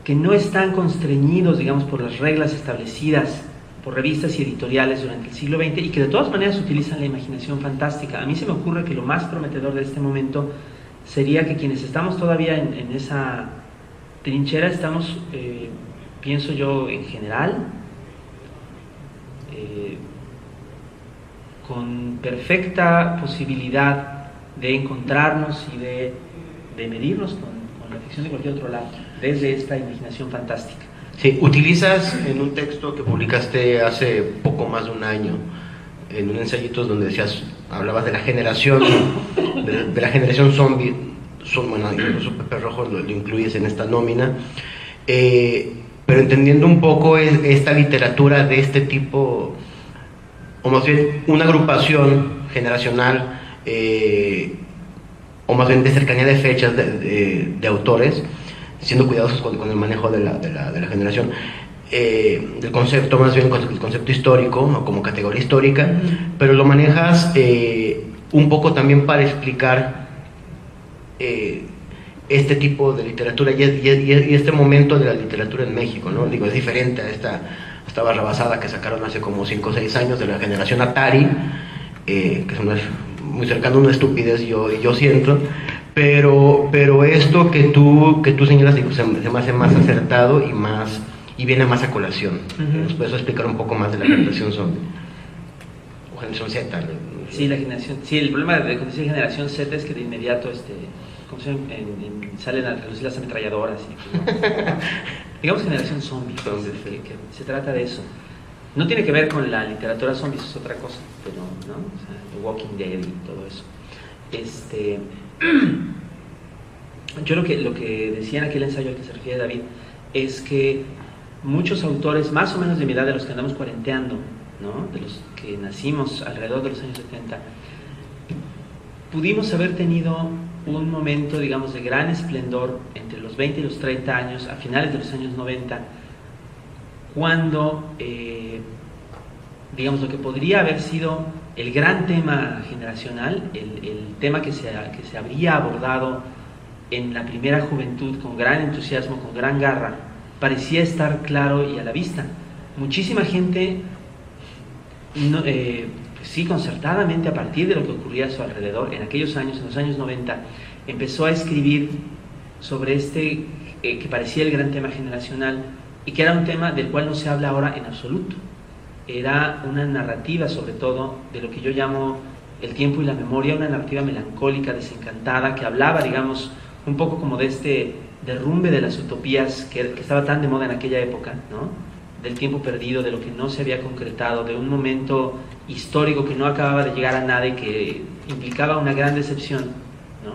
que no están constreñidos, digamos, por las reglas establecidas por revistas y editoriales durante el siglo XX y que de todas maneras utilizan la imaginación fantástica. A mí se me ocurre que lo más prometedor de este momento sería que quienes estamos todavía en esa trinchera estamos, pienso yo, en general, con perfecta posibilidad de encontrarnos y de medirnos con la ficción de cualquier otro lado, desde esta imaginación fantástica. Sí, utilizas en un texto que publicaste hace poco más de un año, en un ensayito donde decías, hablabas de la generación, de la generación zombie, bueno, incluso Pepe Rojo lo incluyes en esta nómina, pero entendiendo un poco esta literatura de este tipo, o más bien una agrupación generacional, o más bien de cercanía de fechas de autores, siendo cuidadosos con el manejo de la generación, del concepto, más bien el concepto histórico, o como categoría histórica, pero lo manejas un poco también para explicar este tipo de literatura y este momento de la literatura en México, ¿no? Digo, es diferente a esta barrabasada que sacaron hace como 5 o 6 años de la generación Atari, que es muy cercano a una estupidez, yo siento. Pero esto que tú señalas, digo, se me hace más acertado y viene más a colación. ¿Nos puedes explicar un poco más de la generación zombie? O generación Z. Sí, el problema de cuando dice generación Z es que de inmediato salen a relucir las ametralladoras. Digamos generación zombie, que se trata de eso. No tiene que ver con la literatura zombie, eso es otra cosa, pero, ¿no? O sea, The Walking Dead y todo eso. Yo lo que decía en aquel ensayo al que se refiere David es que muchos autores más o menos de mi edad, de los que andamos cuarenteando, ¿no? De los que nacimos alrededor de los años 70, pudimos haber tenido un momento, digamos, de gran esplendor entre los 20 y los 30 años, a finales de los años 90, cuando digamos, lo que podría haber sido el gran tema generacional, el tema que se habría abordado en la primera juventud con gran entusiasmo, con gran garra, parecía estar claro y a la vista. Muchísima gente, sí, concertadamente, a partir de lo que ocurría a su alrededor, en aquellos años, en los años 90, empezó a escribir sobre que parecía el gran tema generacional y que era un tema del cual no se habla ahora en absoluto. Era una narrativa, sobre todo, de lo que yo llamo el tiempo y la memoria, una narrativa melancólica, desencantada, que hablaba, digamos, un poco como de este derrumbe de las utopías que estaba tan de moda en aquella época, ¿no? Del tiempo perdido, de lo que no se había concretado, de un momento histórico que no acababa de llegar a nada y que implicaba una gran decepción, ¿no?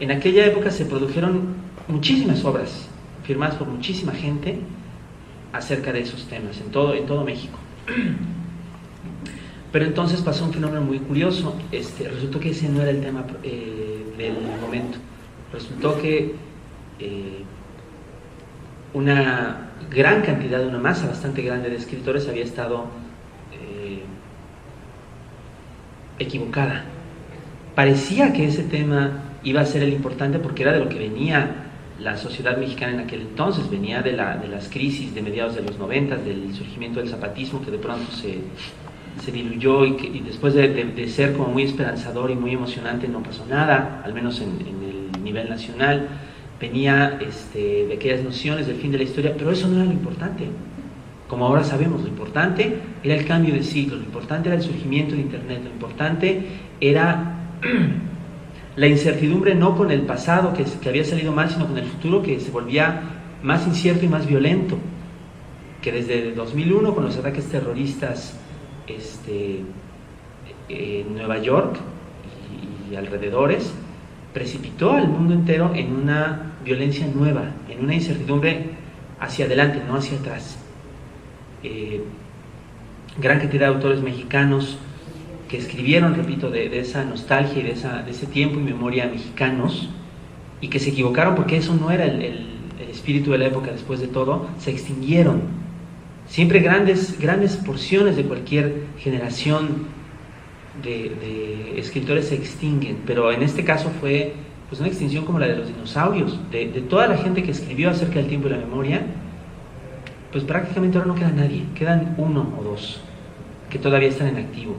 En aquella época se produjeron muchísimas obras firmadas por muchísima gente acerca de esos temas en todo México. Pero entonces pasó un fenómeno muy curioso. Resultó que ese no era el tema del momento. Resultó que una gran cantidad, una masa bastante grande de escritores había estado equivocada. Parecía que ese tema iba a ser el importante porque era de lo que venía la sociedad mexicana en aquel entonces, venía de las crisis de mediados de los 90, del surgimiento del zapatismo que de pronto se diluyó y después de ser como muy esperanzador y muy emocionante no pasó nada, al menos en el nivel nacional. Venía de aquellas nociones del fin de la historia, pero eso no era lo importante. Como ahora sabemos, lo importante era el cambio de siglo, lo importante era el surgimiento de Internet, lo importante era la incertidumbre no con el pasado que había salido mal, sino con el futuro que se volvía más incierto y más violento, que desde 2001 con los ataques terroristas en Nueva York y alrededores, precipitó al mundo entero en una violencia nueva, en una incertidumbre hacia adelante, no hacia atrás. Gran cantidad de autores mexicanos que escribieron, repito, de esa nostalgia y de ese tiempo y memoria mexicanos, y que se equivocaron porque eso no era el espíritu de la época. Después de todo, se extinguieron. Siempre grandes porciones de cualquier generación de escritores se extinguen, pero en este caso fue pues una extinción como la de los dinosaurios, de toda la gente que escribió acerca del tiempo y la memoria, pues prácticamente ahora no queda nadie, quedan uno o dos que todavía están en activo.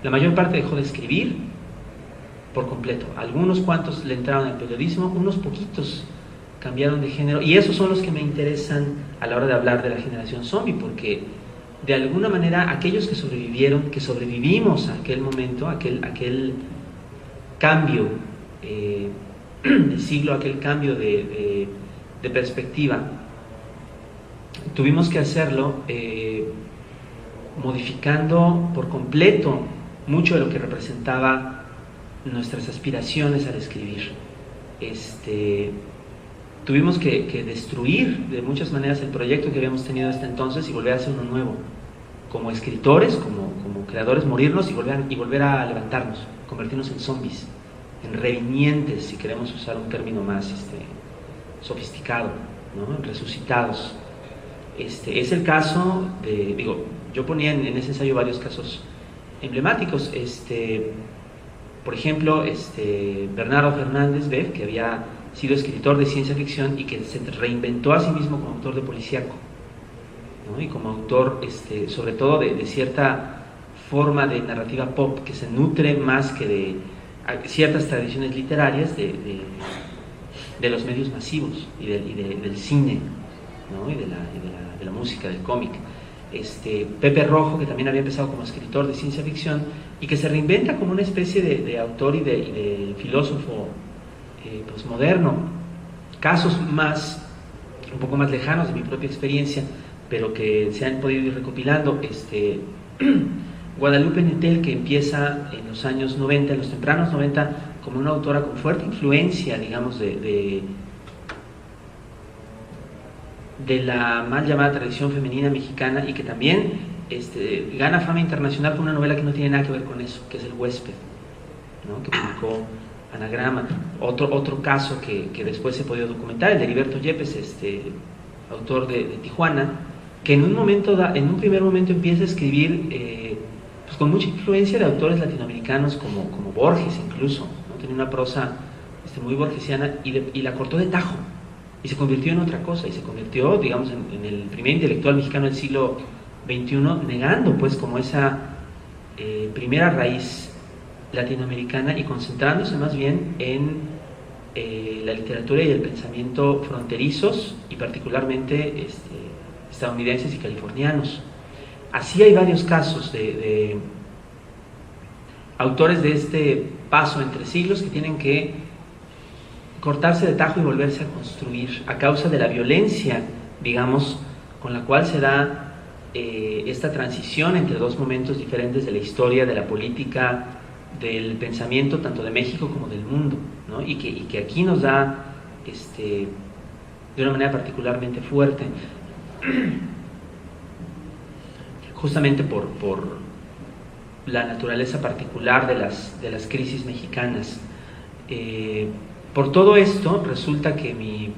La mayor parte dejó de escribir por completo, algunos cuantos le entraron al periodismo, unos poquitos cambiaron de género, y esos son los que me interesan a la hora de hablar de la generación zombie, porque de alguna manera aquellos que sobrevivieron, que sobrevivimos a aquel momento, aquel cambio de siglo, aquel cambio de perspectiva, tuvimos que hacerlo modificando por completo mucho de lo que representaba nuestras aspiraciones al escribir. Tuvimos que destruir de muchas maneras el proyecto que habíamos tenido hasta entonces y volver a hacer uno nuevo. Como escritores, como creadores, morirnos y volver a levantarnos, convertirnos en zombies, en revivientes, si queremos usar un término más sofisticado, ¿no? Resucitados. Es el caso de, yo ponía en ese ensayo varios casos emblemáticos. Por ejemplo, Bernardo Fernández Beff, que había sido escritor de ciencia ficción y que se reinventó a sí mismo como autor de policíaco, ¿no? Y como autor, sobre todo de cierta forma de narrativa pop que se nutre más que de ciertas tradiciones literarias de los medios masivos y del cine, ¿no? y de la música, del cómic. Pepe Rojo, que también había empezado como escritor de ciencia ficción y que se reinventa como una especie de autor y de filósofo posmoderno. Casos un poco más lejanos de mi propia experiencia, pero que se han podido ir recopilando. Guadalupe Nettel, que empieza en los años 90, en los tempranos 90, como una autora con fuerte influencia, digamos, de la mal llamada tradición femenina mexicana, y que también gana fama internacional con una novela que no tiene nada que ver con eso, que es El huésped, ¿no? Que publicó Anagrama. Otro caso que después se ha podido documentar, el de Heriberto Yepes, autor de Tijuana, que en un primer momento empieza a escribir pues con mucha influencia de autores latinoamericanos como Borges incluso, ¿no? Tenía una prosa muy borgesiana y la cortó de tajo y se convirtió en otra cosa, y se convirtió, digamos, en el primer intelectual mexicano del siglo XXI, negando pues como esa primera raíz latinoamericana y concentrándose más bien en la literatura y el pensamiento fronterizos y particularmente estadounidenses y californianos. Así hay varios casos de autores de este paso entre siglos que tienen que cortarse de tajo y volverse a construir a causa de la violencia, digamos, con la cual se da esta transición entre dos momentos diferentes de la historia, de la política, del pensamiento tanto de México como del mundo, ¿no? y que aquí nos da de una manera particularmente fuerte, justamente por la naturaleza particular de las crisis mexicanas. Por todo esto resulta que mi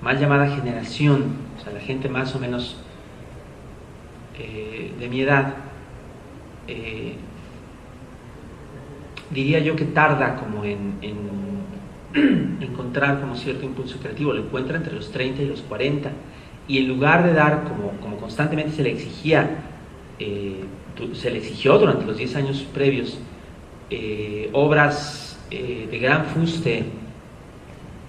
mal llamada generación, o sea, la gente más o menos de mi edad, diría yo que tarda como en encontrar como cierto impulso creativo. Lo encuentra entre los 30 y los 40, y en lugar de dar como constantemente se le exigió durante los 10 años previos obras de gran fuste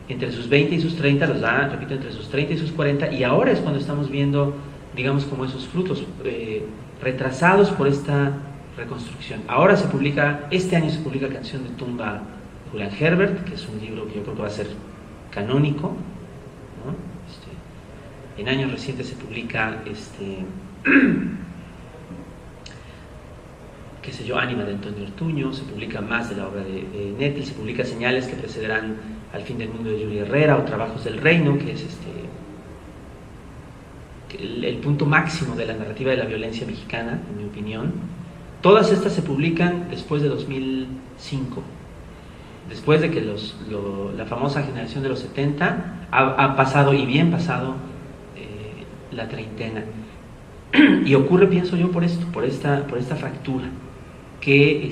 entre sus 20 y sus 30, los da, repito, entre sus 30 y sus 40, y ahora es cuando estamos viendo, digamos, como esos frutos retrasados por esta reconstrucción. Este año se publica Canción de Tumba de Julián Herbert, que es un libro que yo creo que va a ser canónico, ¿no? En años recientes se publica qué sé yo, Ánima de Antonio Ortuño, se publica más de la obra de Nettel, se publica Señales que precederán al fin del mundo de Yuri Herrera, o Trabajos del Reino, que es el punto máximo de la narrativa de la violencia mexicana, en mi opinión. Todas estas se publican después de 2005, después de que la famosa generación de los 70 ha pasado, y bien pasado, la treintena. Y ocurre, pienso yo, por esta fractura que,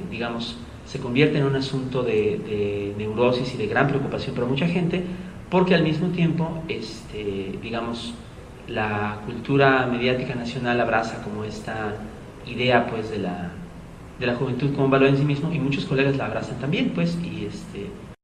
digamos, se convierte en un asunto de neurosis y de gran preocupación para mucha gente, porque al mismo tiempo, digamos, la cultura mediática nacional abraza como esta idea pues de la juventud como un valor en sí mismo, y muchos colegas la abrazan también, pues, y